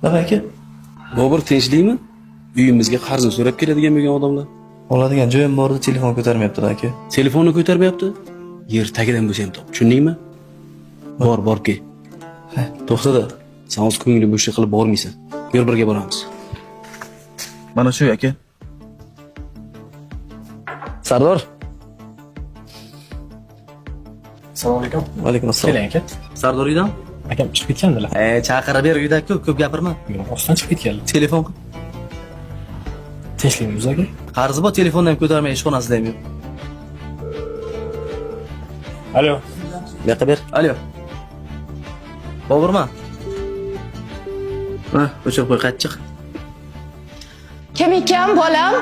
Nima aka? Bobur tinchlikmi? Uyimizga qarzini so'rab keladigan bo'lgan odamlar. Oladigan joyim bor edi, telefon ko'tarmayapti aka. Telefonni ko'tarmayapti. Yer tagidan bo'lsa ham top. Tushundingmi? Bor kel. Ha, To'xtada. Sen o'z ko'ngli bo'shlik qilib bormaysan. Yur birga boramiz. mana shu aka. Sardor. Assalomu alaykum. Va alaykum assalom. Keling aka. Sardor uydan? Akam chiqib ketgandilar. Chaqirib ber uyda-ku, ko'p gapirma. Ostan chiqib ketganlar. Telefon qil. Tinchlikmi aka? Qarzi bor, telefonni ham ko'tarmay ishxonasida ham yo'q. Alo. Bu yoqqa ber. Alo. Boburman. Ha, o'chirib qo'y, qayt chiq. Kim ekan bolam?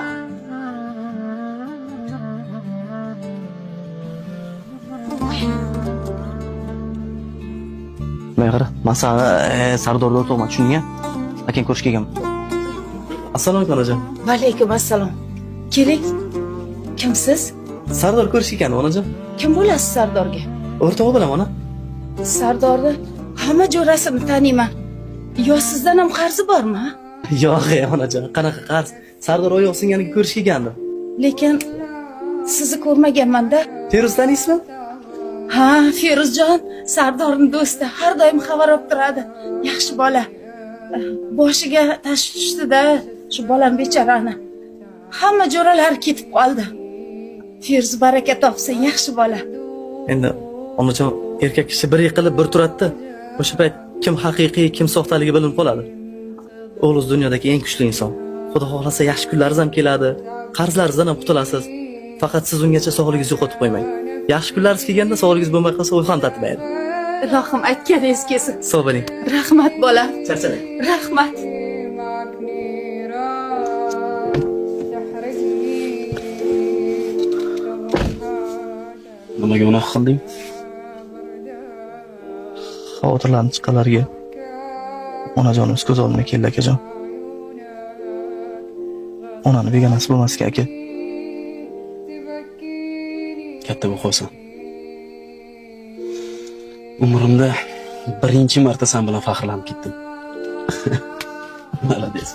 Men qara, masala Sardorda o'tmoqman, tushundingmi? Akang ko'rishga kelganman. Assalomu alaykum onajon. Va alaykum assalom. Keling. Kimsiz? Sardor ko'rishga kelgan onajon. Kim bo'lasiz Sardorga? O'rtog'i bilan ona. Sardorni hamma jo'rasini taniyman. Yo sizdan ham qarzi bormi? Yo'q, onajon, qanaqa qarz? Sardor oyoq singaniga ko'rishga kelgandim. Lekin sizni ko'rmaganman-da. Feruz taniysizmi? Ha, Feruzjon, Sardorning do'sti, har doim xabar olib turadi. Yaxshi bola. Boshiga tashvish tushdi-da, shu bolam bechorani. Hamma jo'ralari ketib qoldi. Feruz baraka topsin, yaxshi bola. Endi onajon, erkak kishi bir yiqilib bir turadi-da. O'sha payt kim haqiqiy, kim soxtaligi bilinib qoladi. O'g'liz dunyodagi eng kuchli inson. Xudo xohlasa yaxshi kunlaringiz ham keladi. Qarzlaringizdan ham qutulasiz. Faqat siz ungacha sog'lig'ingizni yo'qotib qo'ymang. Yaxshi kunlaringiz kelganda sog'lig'ingiz bo'lmay qolsa, o'y ham tatmaydi. Ilohim aytganingiz kelsin. Sog' bo'ling. Rahmat bolam. Charchalang. Rahmat. Nimaga gunoh qilding? Xavotirlanib chiqqanlarga onajonimiz ko'z oldimga keldi akajon. Onani begonasi bo'lmasga aka. Katta bo'lib qolsan. Umrimda birinchi marta sen bilan faxrlanib ketdim. Молодец.